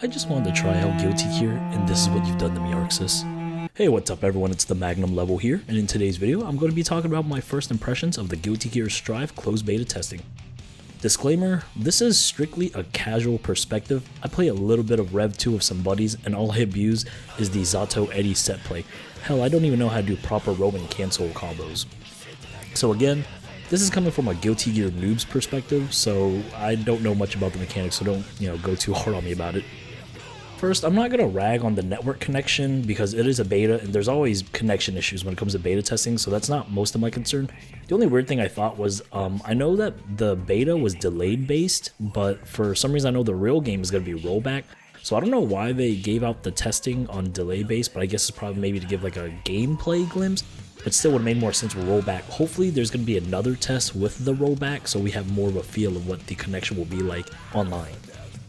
I just wanted to try out Guilty Gear, and this is what you've done to me, Arcsys. Hey, what's up everyone, it's the Magnum Level here, and in today's video, I'm going to be talking about my first impressions of the Guilty Gear Strive closed beta testing. Disclaimer, this is strictly a casual perspective. I play a little bit of Rev 2 with some buddies, and all I abuse is the Zato Eddie set play. Hell, I don't even know how to do proper Roman cancel combos. So again, this is coming from a Guilty Gear noob's perspective, so I don't know much about the mechanics, so don't, go too hard on me about it. First, I'm not going to rag on the network connection because it is a beta and there's always connection issues when it comes to beta testing, so that's not most of my concern. The only weird thing I thought was, I know that the beta was delayed based, but for some reason I know the real game is going to be rollback. So I don't know why they gave out the testing on delay based, but I guess it's probably maybe to give like a gameplay glimpse. But still would have made more sense with rollback. Hopefully there's going to be another test with the rollback so we have more of a feel of what the connection will be like online.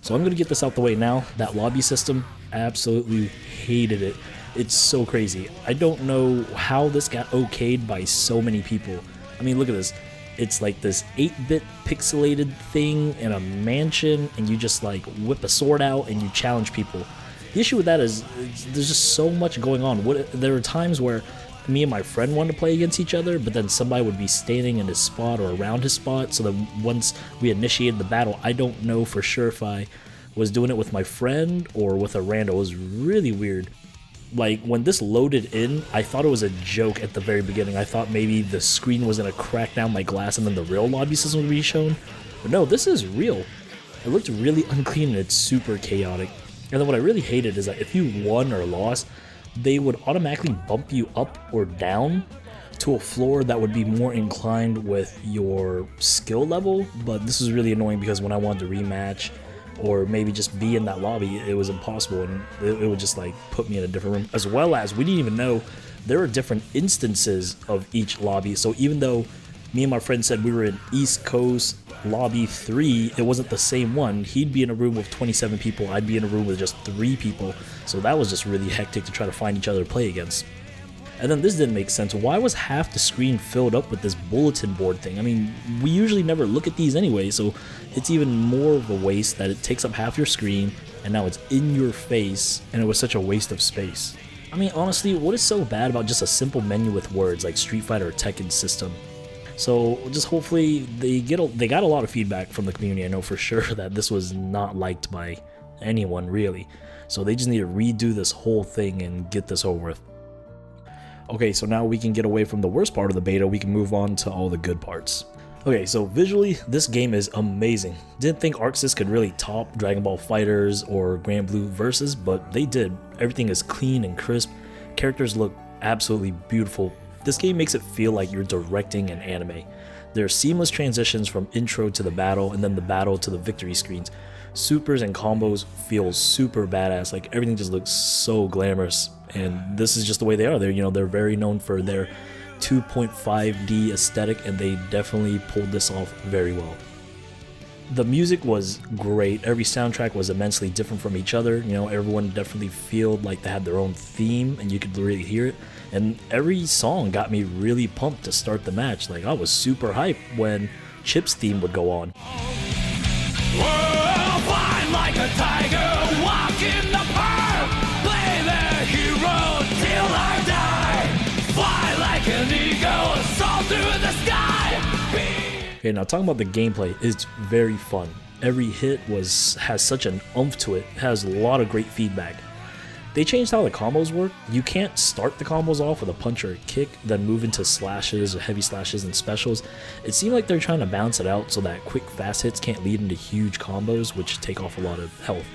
So I'm going to get this out the way now. That lobby system, absolutely hated it. It's so crazy. I don't know how this got okayed by so many people. I mean, look at this. It's like this 8-bit pixelated thing in a mansion, and you just like whip a sword out and you challenge people. The issue with that is there's just so much going on. There are times where me and my friend wanted to play against each other, but then somebody would be standing in his spot or around his spot, so that once we initiated the battle, I don't know for sure if I was doing it with my friend or with a rando. It was really weird. Like, when this loaded in, I thought it was a joke at the very beginning. I thought maybe the screen was going to crack down my glass and then the real lobby system would be shown. But no, this is real. It looked really unclean and it's super chaotic. And then what I really hated is that if you won or lost, they would automatically bump you up or down to a floor that would be more inclined with your skill level. But this was really annoying because when I wanted to rematch or maybe just be in that lobby, it was impossible, and it would just like put me in a different room. As well as, we didn't even know there were different instances of each lobby. So even though me and my friend said we were in East Coast lobby 3, it wasn't the same one. He'd be in a room with 27 people, I'd be in a room with just 3 people. So that was just really hectic to try to find each other to play against. And then this didn't make sense. Why was half the screen filled up with this bulletin board thing? I mean, we usually never look at these anyway, so it's even more of a waste that it takes up half your screen and now it's in your face, and it was such a waste of space. I mean, honestly, what is so bad about just a simple menu with words like Street Fighter or Tekken system? So just hopefully they got a lot of feedback from the community. I know for sure that this was not liked by anyone really. So they just need to redo this whole thing and get this over with. Okay, so now we can get away from the worst part of the beta, we can move on to all the good parts. Okay, so visually, this game is amazing. Didn't think Arcsys could really top Dragon Ball FighterZ or Grand Blue Versus, but they did. Everything is clean and crisp, characters look absolutely beautiful. This game makes it feel like you're directing an anime. There are seamless transitions from intro to the battle and then the battle to the victory screens. Supers and combos feel super badass, like everything just looks so glamorous, and this is just the way they are. They're very known for their 2.5D aesthetic, and they definitely pulled this off very well. The music was great. Every soundtrack was immensely different from each other. Everyone definitely felt like they had their own theme and you could really hear it. And every song got me really pumped to start the match. Like, I was super hyped when Chip's theme would go on. Like a tiger, walk in the park, play the hero till I die, fly like an eagle, soar through the sky. Okay, now talking about the gameplay, it's very fun. Every hit has such an oomph to it, has a lot of great feedback. They changed how the combos work. You can't start the combos off with a punch or a kick, then move into slashes or heavy slashes and specials. It seemed like they're trying to balance it out so that quick fast hits can't lead into huge combos, which take off a lot of health.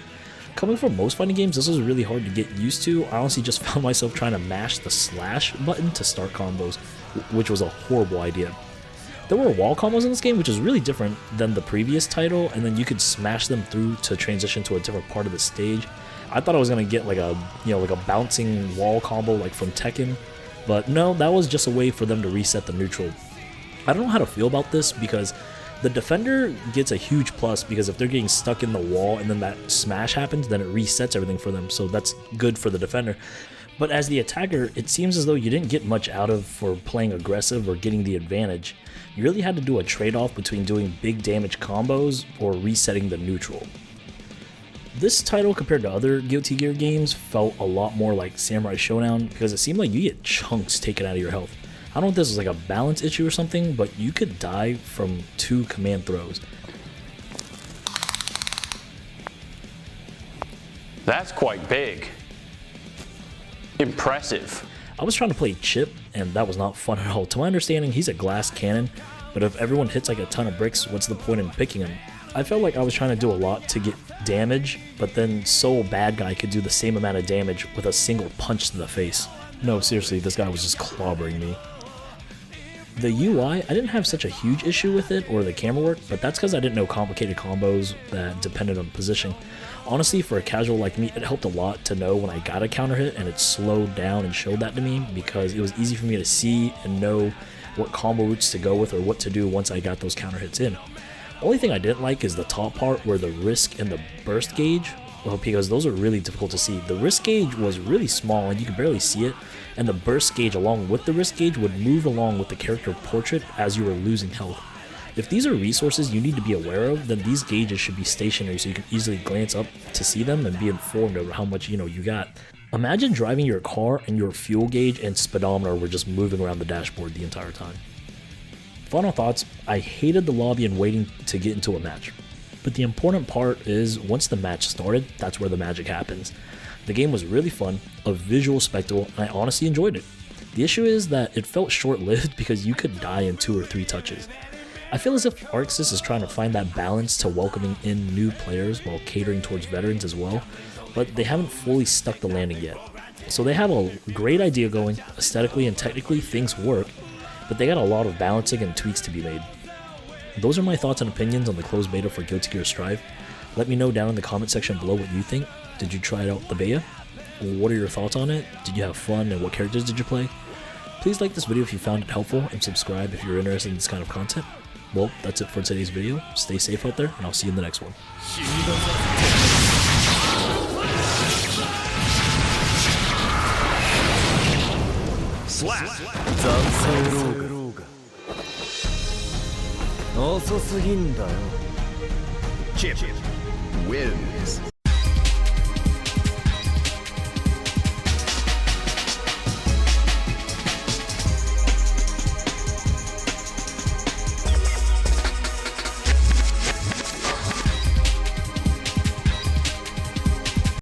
Coming from most fighting games, this was really hard to get used to. I honestly just found myself trying to mash the slash button to start combos, which was a horrible idea. There were wall combos in this game, which is really different than the previous title, and then you could smash them through to transition to a different part of the stage. I thought I was gonna get like a bouncing wall combo like from Tekken, but no, that was just a way for them to reset the neutral. I don't know how to feel about this because the defender gets a huge plus because if they're getting stuck in the wall and then that smash happens, then it resets everything for them, so that's good for the defender. But as the attacker, it seems as though you didn't get much out of for playing aggressive or getting the advantage. You really had to do a trade-off between doing big damage combos or resetting the neutral. This title, compared to other Guilty Gear games, felt a lot more like Samurai Showdown because it seemed like you get chunks taken out of your health. I don't know if this is like a balance issue or something, but you could die from 2 command throws. That's quite big. Impressive. I was trying to play Chip, and that was not fun at all. To my understanding, he's a glass cannon, but if everyone hits like a ton of bricks, what's the point in picking him? I felt like I was trying to do a lot to get damage, but then Soul Bad Guy could do the same amount of damage with a single punch to the face. No, seriously, this guy was just clobbering me. The UI, I didn't have such a huge issue with it or the camera work, but that's because I didn't know complicated combos that depended on position. Honestly, for a casual like me, it helped a lot to know when I got a counter hit and it slowed down and showed that to me, because it was easy for me to see and know what combo routes to go with or what to do once I got those counter hits in. Only thing I didn't like is the top part where the risk and the burst gauge, well, because those are really difficult to see. The risk gauge was really small and you could barely see it, and the burst gauge along with the risk gauge would move along with the character portrait as you were losing health. If these are resources you need to be aware of, then these gauges should be stationary so you can easily glance up to see them and be informed over how much you got. Imagine driving your car and your fuel gauge and speedometer were just moving around the dashboard the entire time. Final thoughts, I hated the lobby and waiting to get into a match. But the important part is once the match started, that's where the magic happens. The game was really fun, a visual spectacle, and I honestly enjoyed it. The issue is that it felt short-lived because you could die in 2 or 3 touches. I feel as if Arcsys is trying to find that balance to welcoming in new players while catering towards veterans as well, but they haven't fully stuck the landing yet. So they have a great idea going, aesthetically and technically things work, but they got a lot of balancing and tweaks to be made. Those are my thoughts and opinions on the closed beta for Guilty Gear Strive. Let me know down in the comment section below what you think. Did you try out the beta? What are your thoughts on it? Did you have fun, and what characters did you play? Please like this video if you found it helpful, and subscribe if you're interested in this kind of content. Well, that's it for today's video. Stay safe out there, and I'll see you in the next one. Slap! 遅すぎんだよ。Chip wins.